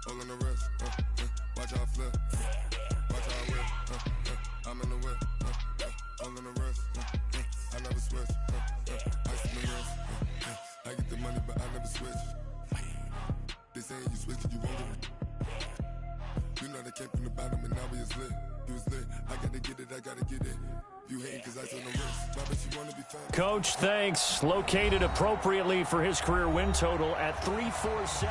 All in the wrist, watch how I flip, watch how I whip, I'm in the whip, all in the wrist, I never switch, ice in the wrist, I get the money but I never switch. They saying you switch, you won't get it. You know they came from the bottom and now we is lit. You was lit, I gotta get it, I gotta get it. You hating cause ice on the wrist, Robert, you wanna be famous. Coach, thanks. Located appropriately for his career win total at 347.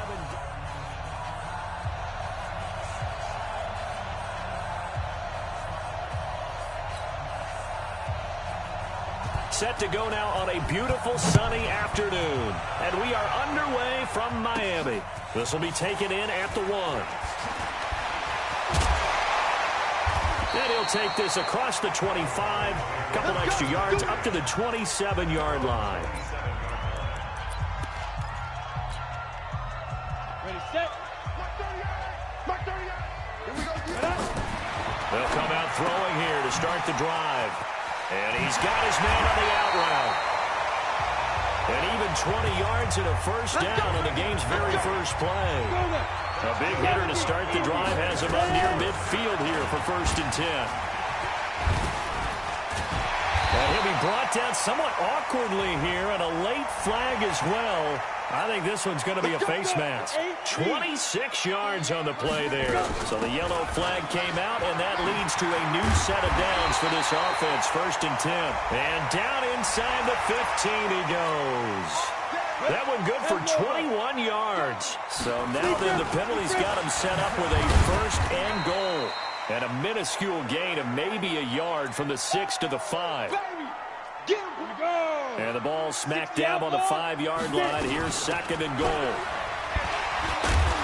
Set to go now on a beautiful sunny afternoon. And we are underway from Miami. This will be taken in at the 1. And he'll take this across the 25. Couple extra yards up to the 27-yard line. Ready, set. Here we go. They'll come out throwing here to start the drive. And he's got his man on the out route. And even 20 yards and a first down on the game's very first play. A big hitter to start the drive has him up near midfield here for 1st and 10. And he'll be brought down somewhat awkwardly here, and a late flag as well. I think this one's going to be a face mask. 26 yards on the play there. So the yellow flag came out, and that leads to a new set of downs for this offense. 1st and 10. And down inside the 15 he goes. That one good for 21 yards. So now then the penalty's got him set up with a 1st and goal. And a minuscule gain of maybe a yard from the 6 to the 5. And the ball smack dab on the 5-yard line. Here's 2nd and goal.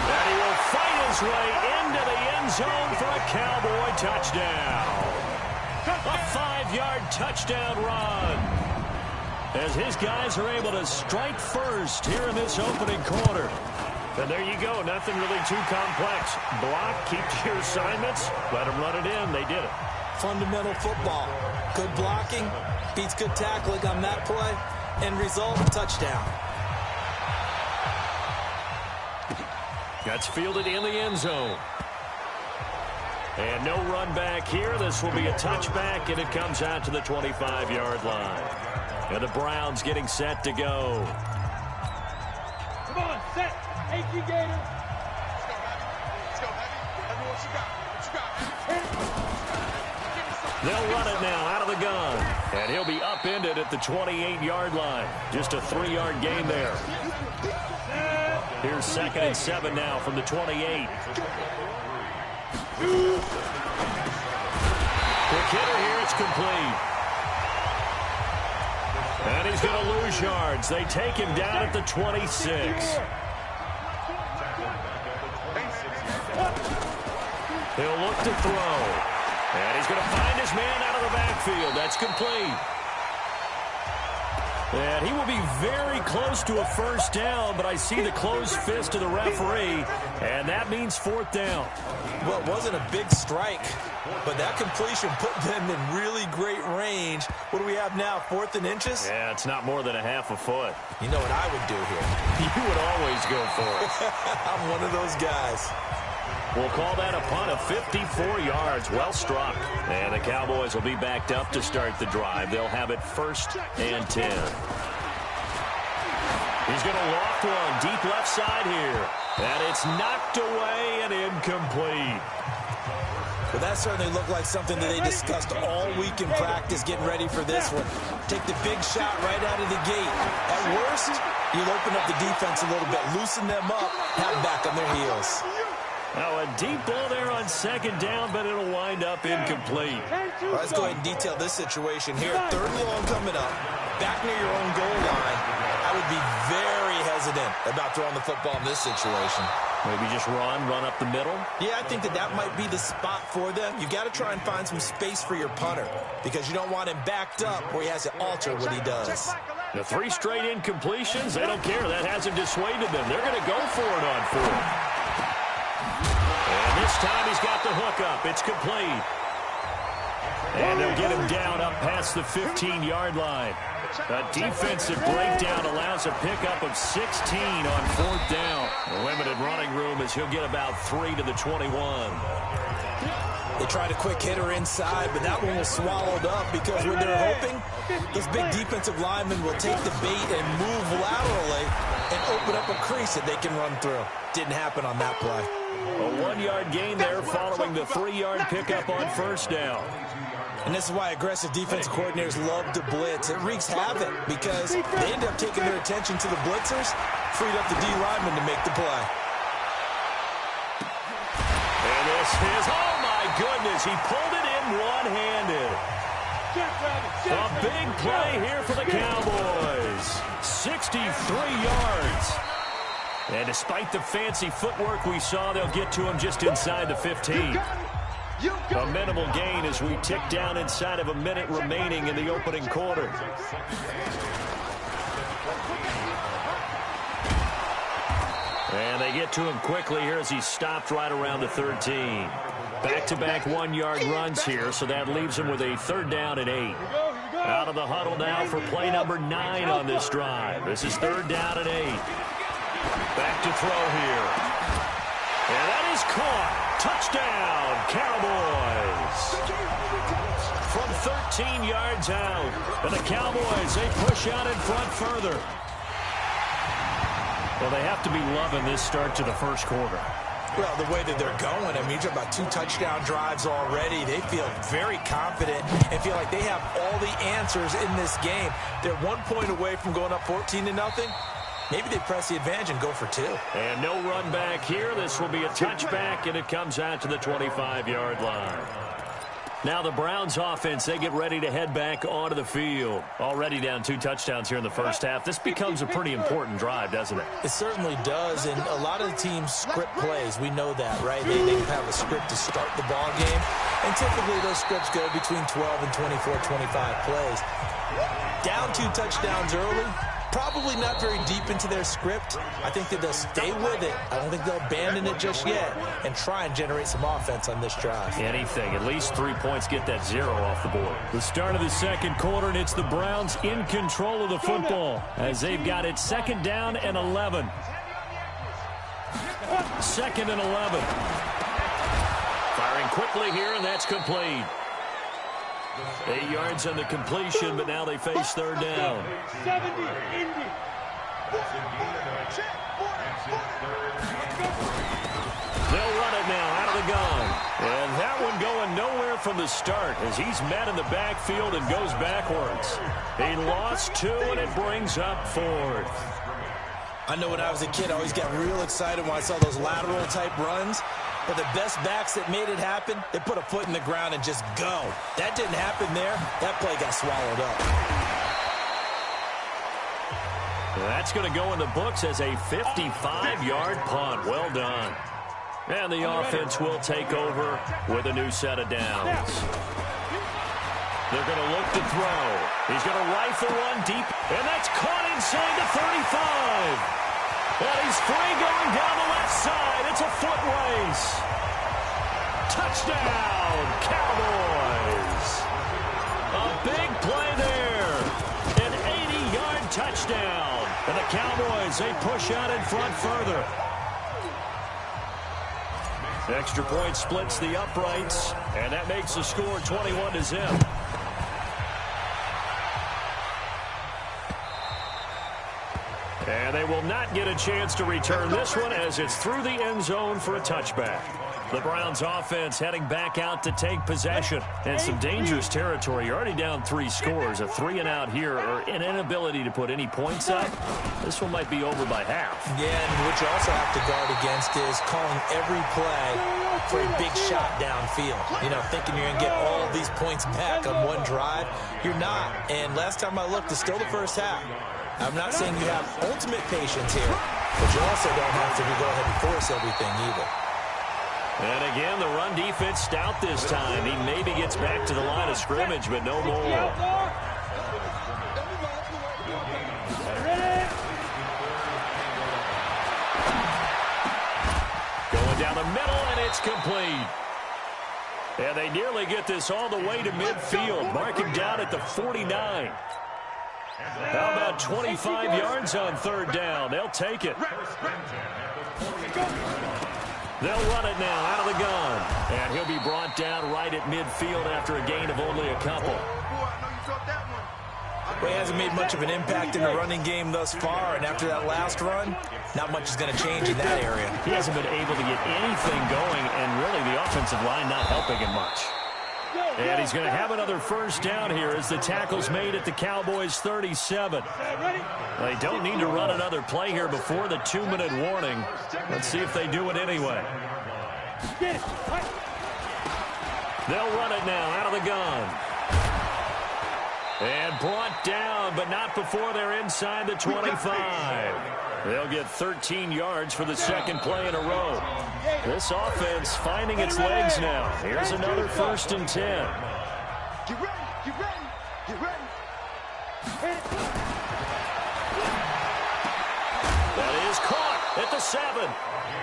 And he will fight his way into the end zone for a Cowboy touchdown. A 5-yard touchdown run. As his guys are able to strike first here in this opening quarter. And there you go. Nothing really too complex. Block, keep to your assignments, let them run it in. They did it. Fundamental football. Good blocking beats good tackling on that play. End result, touchdown. That's fielded in the end zone. And no run back here. This will be a touchback, and it comes out to the 25-yard line. And the Browns getting set to go. Come on, set. AQ Gator. Let's go, Heavy. Heavy, what you got? They'll run it now out of the gun. And he'll be upended at the 28-yard line. Just a 3-yard gain there. Here's 2nd and 7 now from the 28. Quick hitter here, it's complete. And he's going to lose yards. They take him down at the 26. He'll look to throw. And he's going to find his man out of the backfield. That's complete. And he will be very close to a first down, but I see the closed fist of the referee, and that means 4th down. Well, it wasn't a big strike, but that completion put them in really great range. What do we have now, 4th and inches? Yeah, it's not more than a half a foot. You know what I would do here? You would always go for it. I'm one of those guys. We'll call that a punt of 54 yards. Well struck. And the Cowboys will be backed up to start the drive. They'll have it 1st and 10. He's going to loft one deep left side here. And it's knocked away and incomplete. Well, that certainly looked like something that they discussed all week in practice getting ready for this one. Take the big shot right out of the gate. At worst, you'll open up the defense a little bit, loosen them up, have them back on their heels. Now a deep ball there on 2nd down, but it'll wind up incomplete. Well, let's go ahead and detail this situation here. 3rd and long coming up, back near your own goal line. I would be very hesitant about throwing the football in this situation. Maybe just run up the middle? Yeah, I think that might be the spot for them. You've got to try and find some space for your punter because you don't want him backed up where he has to alter what he does. The 3 straight incompletions, they don't care. That hasn't dissuaded them. They're going to go for it on 4th. And this time he's got the hook up. It's complete. And they'll get him down up past the 15-yard line. A defensive breakdown allows a pickup of 16 on 4th down. Limited running room as he'll get about 3 to the 21. They tried a quick hitter inside, but that one was swallowed up because when they're hoping, those big defensive linemen will take the bait and move laterally and open up a crease that they can run through. Didn't happen on that play. A 1-yard gain there following the 3-yard pickup on 1st down. And this is why aggressive defensive coordinators love to blitz. It wreaks havoc because they end up taking their attention to the blitzers, freed up the D lineman to make the play. And this is, oh my goodness, he pulled it in one-handed. A big play here for the Cowboys. 63 yards. And despite the fancy footwork we saw, they'll get to him just inside the 15. A minimal gain as we tick down inside of a minute remaining in the opening quarter. And they get to him quickly here as he stopped right around the 13. Back-to-back 1-yard runs here, so that leaves him with a 3rd down and 8. Out of the huddle now for play number 9 on this drive. This is 3rd down and 8. Back to throw here. And that is caught. Touchdown, Cowboys. From 13 yards out. And the Cowboys, they push out in front further. Well, they have to be loving this start to the first quarter. Well, the way that they're going, I mean, you're talking about 2 touchdown drives already. They feel very confident and feel like they have all the answers in this game. They're 1 point away from going up 14-0. Maybe they press the advantage and go for 2. And no run back here. This will be a touchback, and it comes out to the 25-yard line. Now the Browns offense, they get ready to head back onto the field. Already down 2 touchdowns here in the first half. This becomes a pretty important drive, doesn't it? It certainly does, and a lot of the teams script plays. We know that, right? They have a script to start the ball game, and typically those scripts go between 12 and 24, 25 plays. Down 2 touchdowns early. Probably not very deep into their script. I think that they'll stay with it. I don't think they'll abandon it just yet and try and generate some offense on this drive. Anything. At least 3 points, get that 0 off the board. The start of the second quarter, and it's the Browns in control of the football as they've got it 2nd down and 11. 2nd and 11. Firing quickly here, and that's complete. 8 yards on the completion, but now they face 3rd down. 70, Indy. They'll run it now out of the gun. And that one going nowhere from the start as he's met in the backfield and goes backwards. He lost 2, and it brings up 4th. I know when I was a kid, I always got real excited when I saw those lateral-type runs. But the best backs that made it happen, they put a foot in the ground and just go. That didn't happen there. That play got swallowed up. That's going to go in the books as a 55-yard punt. Well done. And the offense will take over with a new set of downs. They're going to look to throw. He's going to rifle one deep, and that's caught inside the 35. And he's free going down the left side. It's a foot race. Touchdown, Cowboys. A big play there. An 80-yard touchdown. And the Cowboys, they push out in front further. Extra point splits the uprights, and that makes the score 21-0. And they will not get a chance to return this one as it's through the end zone for a touchback. The Browns offense heading back out to take possession. And some dangerous territory. You're already down 3 scores. A 3-and-out here or an inability to put any points up. This one might be over by half. Yeah, and what you also have to guard against is calling every play for a big shot downfield. You know, thinking you're going to get all of these points back on one drive. You're not. And last time I looked, it's still the first half. I'm not saying you have ultimate patience here, but you also don't have to go ahead and force everything either. And again, the run defense stout this time. He maybe gets back to the line of scrimmage, but no more. Going down the middle, and it's complete. And they nearly get this all the way to midfield. Mark him down at the 49. How about 25 yards on third down? They'll take it. They'll run it now out of the gun. And he'll be brought down right at midfield after a gain of only a couple. Well, he hasn't made much of an impact in the running game thus far, and after that last run, not much is going to change in that area. He hasn't been able to get anything going, and really the offensive line not helping him much. And he's going to have another first down here as the tackle's made at the Cowboys' 37. They don't need to run another play here before the 2-minute warning. Let's see if they do it anyway. They'll run it now out of the gun. And brought down, but not before they're inside the 25. They'll get 13 yards for the second play in a row. This offense finding its legs now. Here's another 1st and 10. Get ready, get ready, get ready. That is caught at the 7.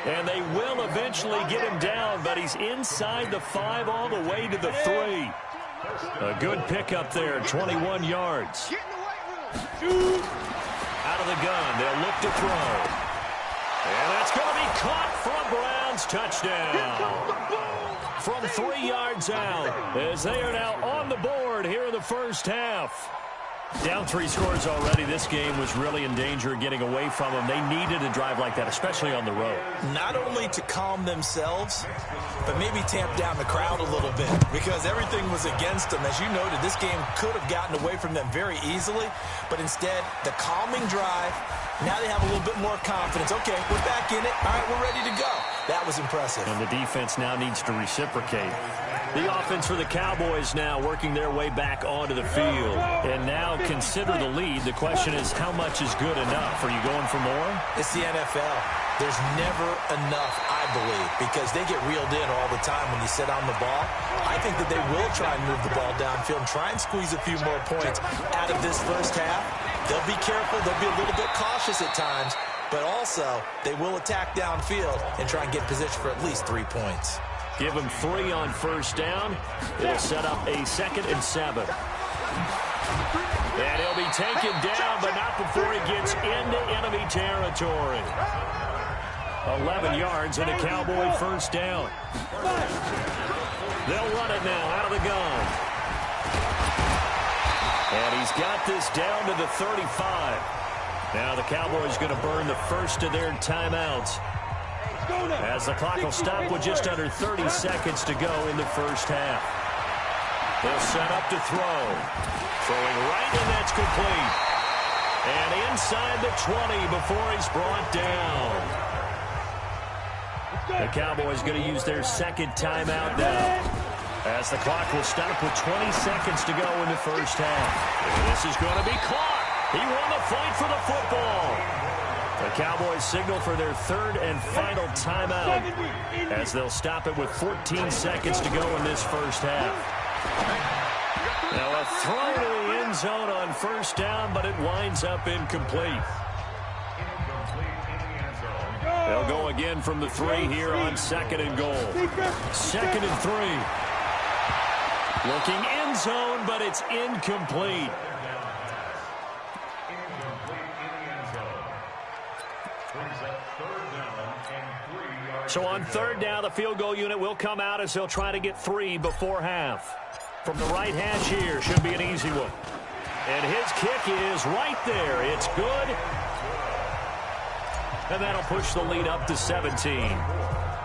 And they will eventually get him down, but he's inside the 5 all the way to the 3. A good pickup there, 21 yards. Out of the gun, they'll look to throw. And that's going to be caught for a Browns touchdown. From 3 yards out, as they are now on the board here in the first half. Down 3 scores already. This game was really in danger of getting away from them. They needed a drive like that, especially on the road. Not only to calm themselves, but maybe tamp down the crowd a little bit, because everything was against them. As you noted, this game could have gotten away from them very easily, but instead, the calming drive, now they have a little bit more confidence. Okay, we're back in it. All right, we're ready to go. That was impressive. And the defense now needs to reciprocate. The offense for the Cowboys now working their way back onto the field. And now consider the lead. The question is, how much is good enough? Are you going for more? It's the NFL. There's never enough, I believe, because they get reeled in all the time when you sit on the ball. I think that they will try and move the ball downfield and try and squeeze a few more points out of this first half. They'll be careful. They'll be a little bit cautious at times, but also they will attack downfield and try and get position for at least 3 points. Give him 3 on first down. It'll set up a 2nd and 7. And he'll be taken down, but not before he gets into enemy territory. 11 yards and a Cowboy first down. They'll run it now out of the gun. And he's got this down to the 35. Now the Cowboys going to burn the first of their timeouts, as the clock will stop with just under 30 seconds to go in the first half. They'll set up to throw. Throwing right, and that's complete. And inside the 20 before he's brought down. The Cowboys going to use their second timeout now, as the clock will stop with 20 seconds to go in the first half. And this is going to be caught. He won the fight for the football. The Cowboys signal for their 3rd and final timeout, as they'll stop it with 14 seconds to go in this first half. Now a throw to the end zone on first down, but it winds up incomplete. They'll go again from the 3 here on 2nd and goal. 2nd and 3. Looking end zone, but it's incomplete. So on 3rd down, the field goal unit will come out as they'll try to get 3 before half. From the right hash here, should be an easy one. And his kick is right there. It's good. And that'll push the lead up to 17.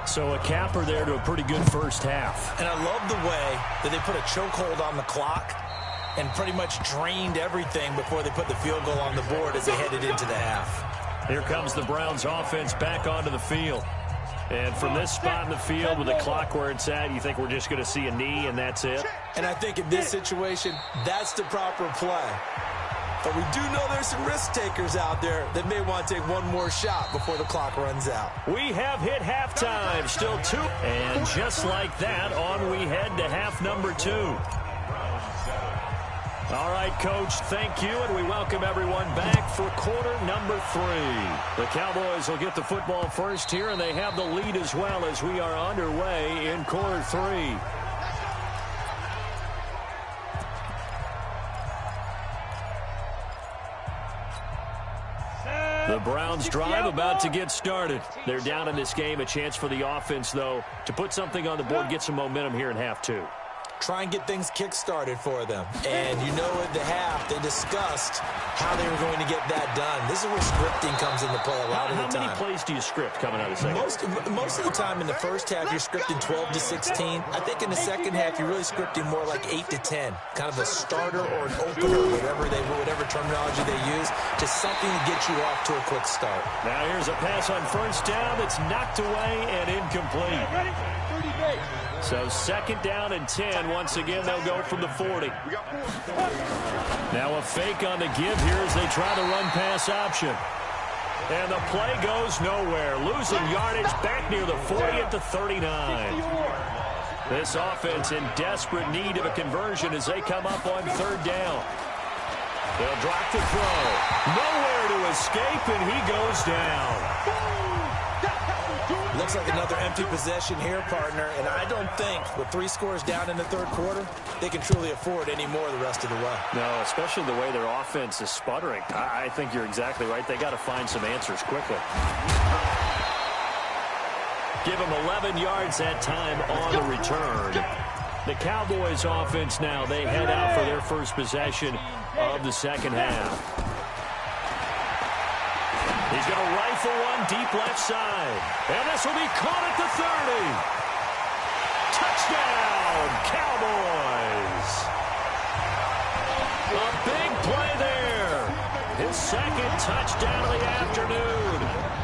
So a capper there to a pretty good first half. And I love the way that they put a chokehold on the clock and pretty much drained everything before they put the field goal on the board as they headed into the half. Here comes the Browns offense back onto the field. And from this spot in the field with the clock where it's at, you think we're just going to see a knee and that's it? And I think in this situation, that's the proper play. But we do know there's some risk takers out there that may want to take one more shot before the clock runs out. We have hit halftime. Still 2. And just like that, on we head to half number 2. All right, Coach, thank you, and we welcome everyone back for quarter number 3. The Cowboys will get the football first here, and they have the lead as well as we are underway in quarter 3. The Browns drive about to get started. They're down in this game. A chance for the offense, though, to put something on the board, get some momentum here in half two. Try and get things kick-started for them. And you know at the half, they discussed how they were going to get that done. This is where scripting comes into play a lot of the time. How many plays do you script coming out of the second? Most of the time in the first half, you're scripting 12 to 16. I think in the second half, you're really scripting more like 8 to 10. Kind of a starter or an opener, whatever terminology they use, just something to get you off to a quick start. Now here's a pass on first down that's knocked away and incomplete. So second down and 10. Once again, they'll go from the 40. Now a fake on the give here as they try the run-pass option. And the play goes nowhere. Losing yardage back near the 40 at the 39. This offense in desperate need of a conversion as they come up on third down. They'll drop the throw. Nowhere to escape, and he goes down. Looks like another empty possession here, partner, and I don't think with 3 scores down in the third quarter, they can truly afford any more the rest of the way. No, especially the way their offense is sputtering. I think you're exactly right. They got to find some answers quickly. Give them 11 yards that time on the return. The Cowboys offense now, they head out for their first possession of the second half. He's going to rifle one deep left side. And this will be caught at the 30. Touchdown, Cowboys. A big play there. His second touchdown of the afternoon.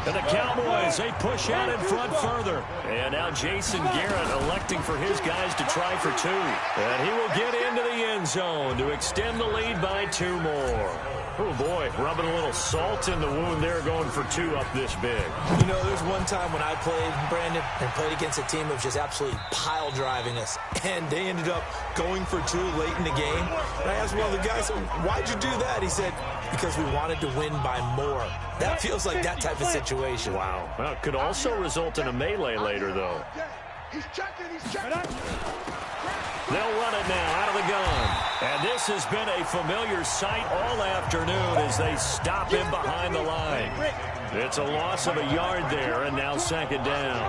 And the Cowboys, they push out in front further. And now Jason Garrett electing for his guys to try for 2. And he will get into the end zone to extend the lead by 2 more. Oh, boy, rubbing a little salt in the wound there, going for 2 up this big. You know, there's one time when I played, Brandon, and played against a team that was just absolutely pile driving us, and they ended up going for 2 late in the game. And I asked one of the guys, why'd you do that? He said, because we wanted to win by more. That feels like that type of situation. Wow. Well, it could also result in a melee later, though. He's checking. They'll run it now out of the gun. And this has been a familiar sight all afternoon as they stop him behind the line. It's a loss of a yard there, and now second down.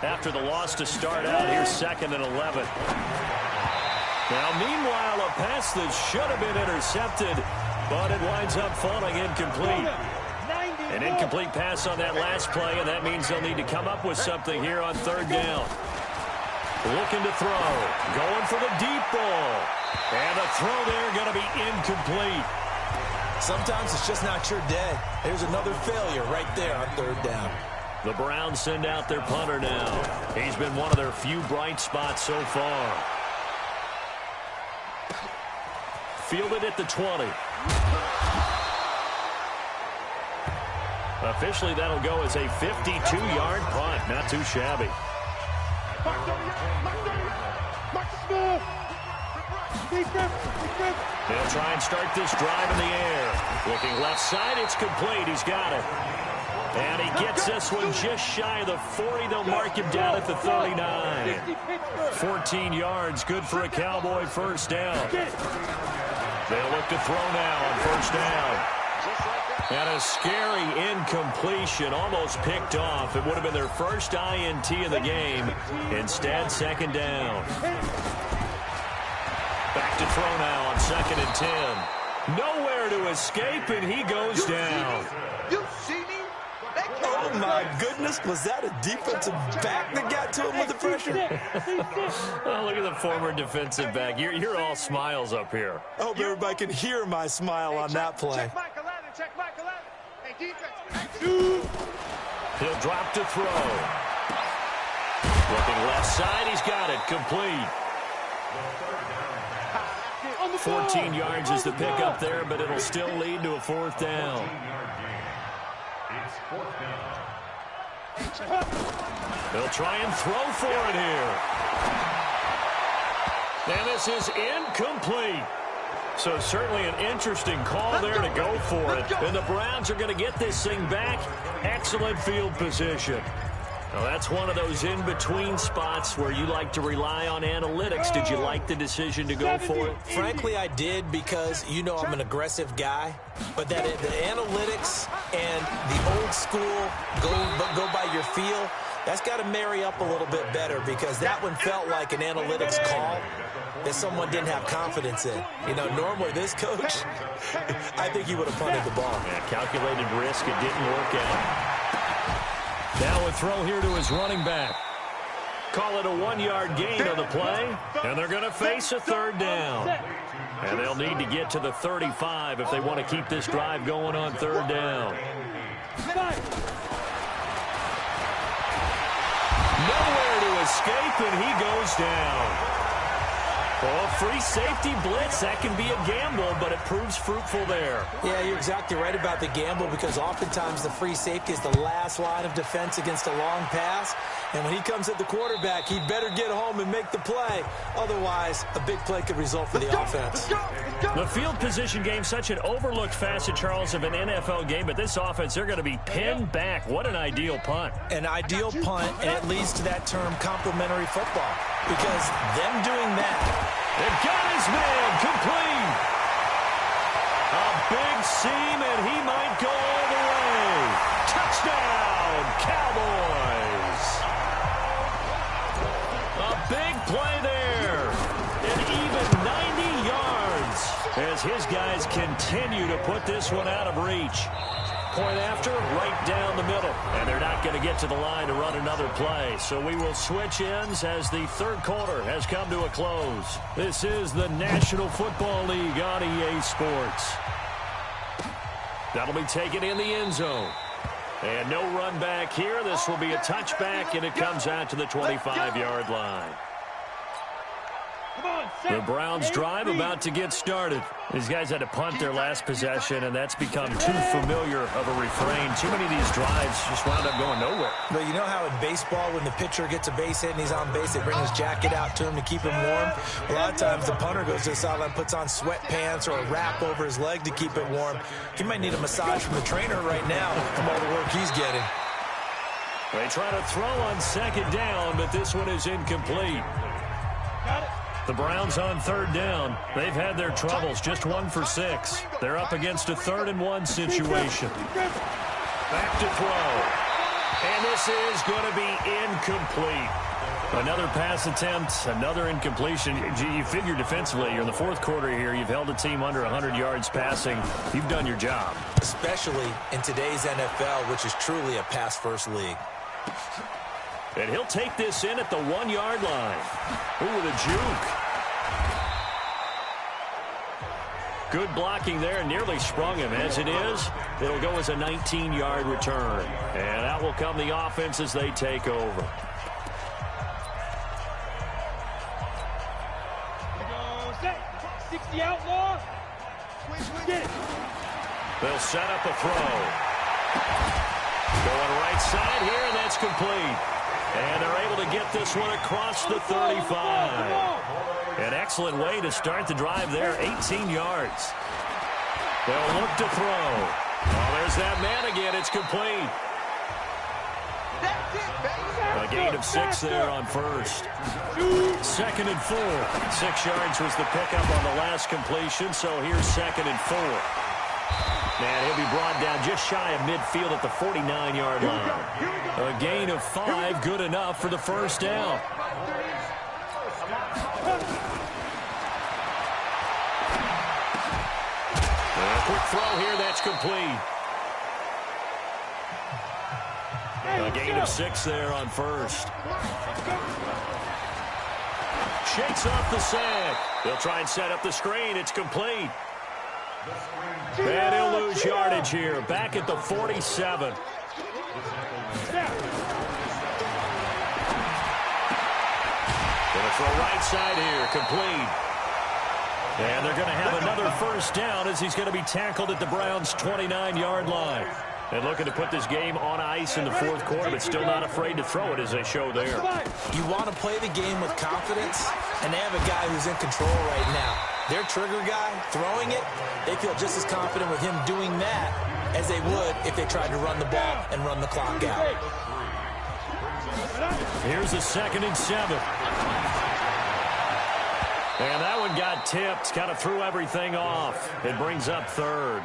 After the loss to start out, here's 2nd and 11. Now, meanwhile, a pass that should have been intercepted, but it winds up falling incomplete. An incomplete pass on that last play, and that means they'll need to come up with something here on third down. Looking to throw. Going for the deep ball. And the throw there going to be incomplete. Sometimes it's just not your day. There's another failure right there on third down. The Browns send out their punter now. He's been one of their few bright spots so far. Fielded at the 20. Officially, that'll go as a 52-yard punt. Not too shabby. They'll try and start this drive in the air. Looking left side, it's complete. He's got it. And he gets this one just shy of the 40. They'll mark him down at the 39. 14 yards, good for a Cowboy first down. They'll look to throw now on first down. And a scary incompletion, almost picked off. It would have been their first INT of the game. Instead, second down. Back to throw now on 2nd and 10. Nowhere to escape, and he goes down. You see me? Oh, my goodness. Was that a defensive back that got to him with the pressure? Oh, look at the former defensive back. You're all smiles up here. I hope everybody can hear my smile on that play. Check Michael Allen. Hey, defense. He'll drop to throw. Looking left side, he's got it. Complete. 14 yards is the pickup there, but it'll still lead to a 4th down. They'll try and throw for it here. And this is incomplete. So certainly an interesting call there to go for it. And the Browns are going to get this thing back. Excellent field position. Now that's one of those in-between spots where you like to rely on analytics. Did you like the decision to go for it? Frankly, I did, because you know I'm an aggressive guy. But that the analytics and the old school go by your feel, that's got to marry up a little bit better, because that one felt like an analytics call that someone didn't have confidence in. You know, normally this coach, I think he would have punted the ball. Yeah, calculated risk. It didn't work out. Now a throw here to his running back. Call it a 1-yard gain on the play, and they're going to face a third down. And they'll need to get to the 35 if they want to keep this drive going on third down. Nowhere to escape, and he goes down. Well, free safety blitz, that can be a gamble, but it proves fruitful there. Yeah, you're exactly right about the gamble, because oftentimes the free safety is the last line of defense against a long pass. And when he comes at the quarterback, he better get home and make the play. Otherwise, a big play could result for the offense. The field position game, such an overlooked facet, Charles, of an NFL game, but this offense, they're going to be pinned back. What an ideal punt. An ideal punt, and it leads to that term complementary football, because them doing that, they've got his man complete. A big seam, and he might go all the way. Touchdown, Cowboys. A big play there. An even 90 yards as his guys continue to put this one out of reach. Point after, right down the middle. And they're not going to get to the line to run another play. So we will switch ends as the third quarter has come to a close. This is the National Football League on EA Sports. That'll be taken in the end zone. And no run back here. This will be a touchback, and it comes out to the 25-yard line. The Browns drive about to get started. These guys had to punt their last possession, and that's become too familiar of a refrain. Too many of these drives just wound up going nowhere. But you know how in baseball, when the pitcher gets a base hit and he's on base, they bring his jacket out to him to keep him warm? A lot of times the punter goes to the sideline, puts on sweatpants or a wrap over his leg to keep it warm. He might need a massage from the trainer right now from all the work he's getting. They try to throw on second down, but this one is incomplete. Got it. The Browns on third down. They've had their troubles, just 1 for 6. They're up against a 3rd-and-1 situation. Back to throw. And this is going to be incomplete. Another pass attempt, another incompletion. You figure defensively, you're in the fourth quarter here. You've held a team under 100 yards passing. You've done your job. Especially in today's NFL, which is truly a pass-first league. And he'll take this in at the 1-yard line. Ooh, the juke. Good blocking there, nearly sprung him. As it is, it'll go as a 19-yard return. And out will come the offense as they take over. Go set. 60 outlaw. Get it. They'll set up a throw. Going right side here, and that's complete. And they're able to get this one across the 35. An excellent way to start the drive there, 18 yards. They'll look to throw. Oh, there's that man again. It's complete. A gain of 6 there on first. 2nd and 4. 6 yards was the pickup on the last completion, so here's 2nd and 4. And he'll be brought down just shy of midfield at the 49-yard line. A gain of 5, good enough for the first down. A quick throw here, that's complete. A gain of 6 there on first. Shakes off the sack. They'll try and set up the screen. It's complete. And he'll lose yardage here. Back at the 47. Gonna throw right side here. Complete. And they're going to have another first down as he's going to be tackled at the Browns' 29-yard line. And looking to put this game on ice in the fourth quarter, but still not afraid to throw it as they show there. You want to play the game with confidence, and they have a guy who's in control right now. Their trigger guy, throwing it, they feel just as confident with him doing that as they would if they tried to run the ball and run the clock out. Here's a 2nd and 7. And that one got tipped, kind of threw everything off. It brings up 3rd.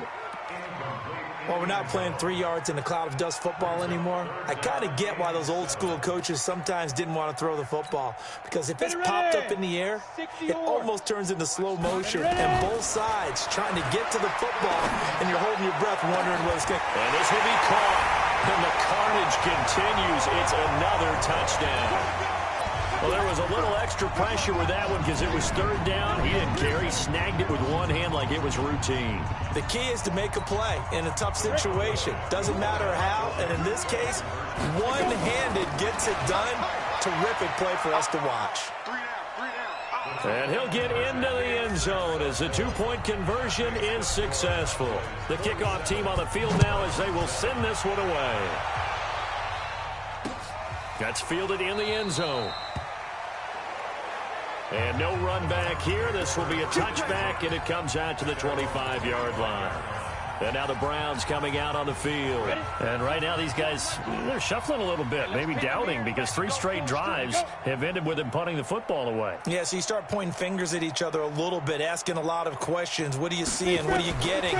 Well, we're not playing 3 yards in a cloud of dust football anymore. I kind of get why those old school coaches sometimes didn't want to throw the football. Because if it's popped up in the air, it almost turns into slow motion. And both sides trying to get to the football, and you're holding your breath wondering what it's going to... And this will be caught. And the carnage continues. It's another touchdown. Well, there was a little extra pressure with that one because it was 3rd down. He didn't care. He snagged it with one hand like it was routine. The key is to make a play in a tough situation. Doesn't matter how. And in this case, one-handed gets it done. Terrific play for us to watch. And he'll get into the end zone as the 2-point conversion is successful. The kickoff team on the field now as they will send this one away. That's fielded in the end zone. And no run back here. This will be a touchback, and it comes out to the 25-yard line. And now the Browns coming out on the field. And right now these guys, they're shuffling a little bit, maybe doubting, because 3 straight drives have ended with them punting the football away. Yeah, so you start pointing fingers at each other a little bit, asking a lot of questions. What are you seeing? What are you getting?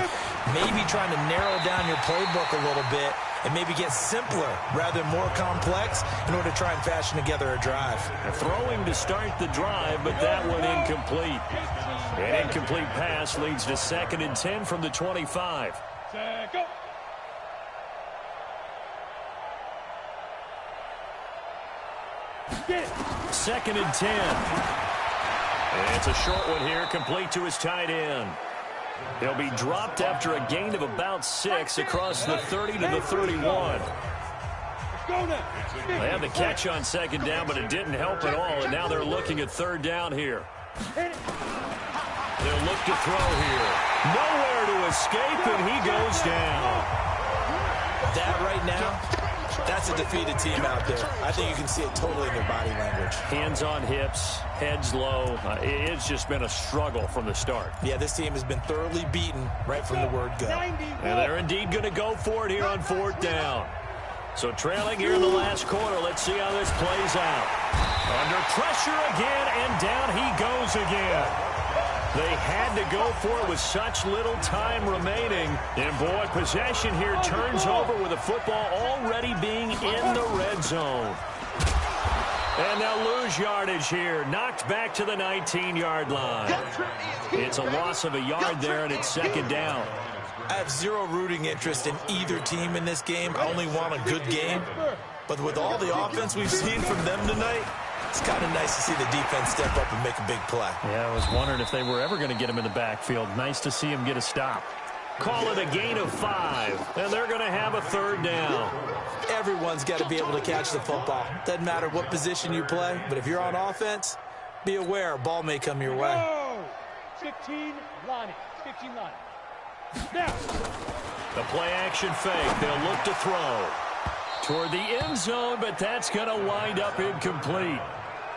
Maybe trying to narrow down your playbook a little bit and maybe get simpler rather than more complex in order to try and fashion together a drive. Throwing to start the drive, but that one incomplete. An incomplete pass leads to 2nd and 10 from the 25. Go. Get it. 2nd and 10. And it's a short one here, complete to his tight end. He'll be dropped after a gain of about 6 across the 30 to the 31. They had the catch on 2nd down, but it didn't help at all, and now they're looking at 3rd down here. They'll look to throw here. Nowhere to escape, and he goes down. That right now, that's a defeated team out there. I think you can see it totally in their body language. Hands on hips, heads low. It's just been a struggle from the start. Yeah, this team has been thoroughly beaten right from the word go. And they're indeed going to go for it here on 4th down. So trailing here in the last quarter. Let's see how this plays out. Under pressure again, and down he goes again. They had to go for it with such little time remaining. And, boy, possession here turns over with the football already being in the red zone. And they'll lose yardage here. Knocked back to the 19-yard line. It's a loss of a yard there, and it's 2nd down. I have zero rooting interest in either team in this game. I only want a good game. But with all the offense we've seen from them tonight, it's kind of nice to see the defense step up and make a big play. Yeah, I was wondering if they were ever going to get him in the backfield. Nice to see him get a stop. Call it a gain of 5, and they're going to have a 3rd down. Everyone's got to be able to catch the football. Doesn't matter what position you play, but if you're on offense, be aware a ball may come your way. 15 Lonnie. 15 Lonnie. Now. The play action fake. They'll look to throw toward the end zone, but that's going to wind up incomplete.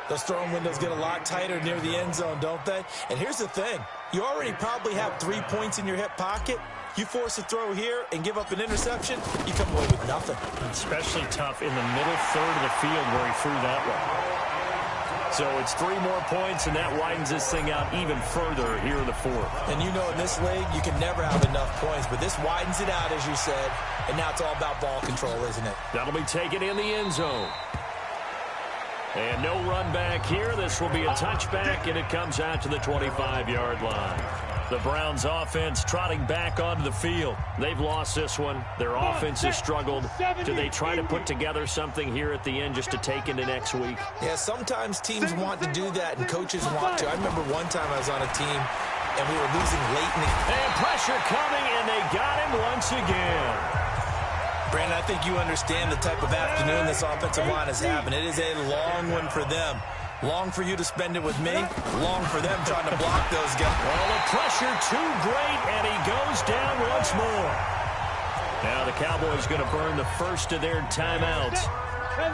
Those throwing windows get a lot tighter near the end zone, don't they? And here's the thing. You already probably have 3 points in your hip pocket. You force a throw here and give up an interception, you come away with nothing. Especially tough in the middle third of the field where he threw that one. So it's 3 more points, and that widens this thing out even further here in the 4th. And you know in this league, you can never have enough points, but this widens it out, as you said, and now it's all about ball control, isn't it? That'll be taken in the end zone. And no run back here. This will be a touchback, and it comes out to the 25-yard line. The Browns offense trotting back onto the field. They've lost this one. Their offense has struggled. Do they try to put together something here at the end just to take into next week? Yeah, sometimes teams want to do that, and coaches want to. I remember one time I was on a team, and we were losing late in the... And pressure coming, and they got him once again. Brandon, I think you understand the type of afternoon this offensive line is having. It is a long one for them. Long for you to spend it with me. Long for them trying to block those guys. Well, the pressure too great, and he goes down once more. Now the Cowboys going to burn the first of their timeouts.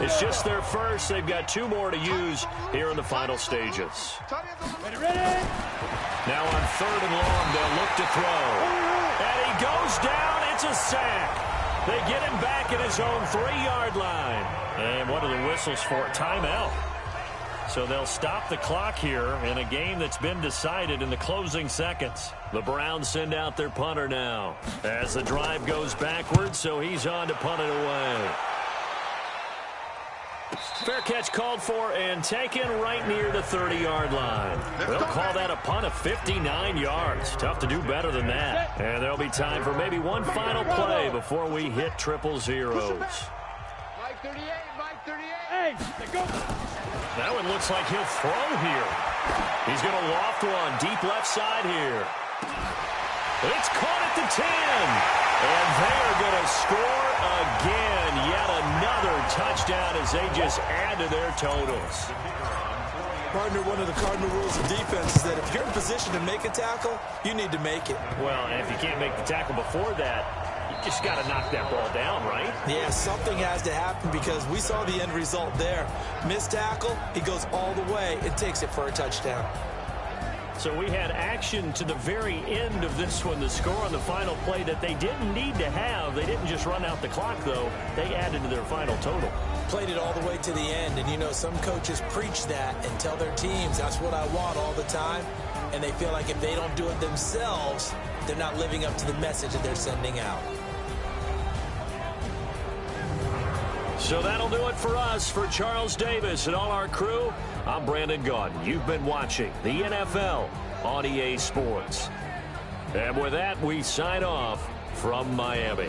It's just their first. They've got 2 more to use here in the final stages. Ready? Now on 3rd and long, they'll look to throw. And he goes down. It's a sack. They get him back at his own 3-yard line. And what are the whistles for? Timeout. So they'll stop the clock here in a game that's been decided in the closing seconds. The Browns send out their punter now as the drive goes backwards, so he's on to punt it away. Fair catch called for and taken right near the 30-yard line. They'll call that a punt of 59 yards. Tough to do better than that. And there'll be time for maybe one final play before we hit triple zeros. Mike 38, Mike 38. Hey, go. That one looks like he'll throw here. He's going to loft one deep left side here. It's caught at the 10. And they're going to score again. Yet another touchdown as they just add to their totals. Partner, one of the cardinal rules of defense is that if you're in position to make a tackle, you need to make it. Well, and if you can't make the tackle before that, you just got to knock that ball down, right? Yeah, something has to happen because we saw the end result there. Missed tackle, he goes all the way and takes it for a touchdown. So we had action to the very end of this one, the score on the final play that they didn't need to have. They didn't just run out the clock, though. They added to their final total. Played it all the way to the end, and you know, some coaches preach that and tell their teams, that's what I want all the time, and they feel like if they don't do it themselves, they're not living up to the message that they're sending out. So that'll do it for us. For Charles Davis and all our crew, I'm Brandon Gaudin. You've been watching the NFL on EA Sports. And with that, we sign off from Miami.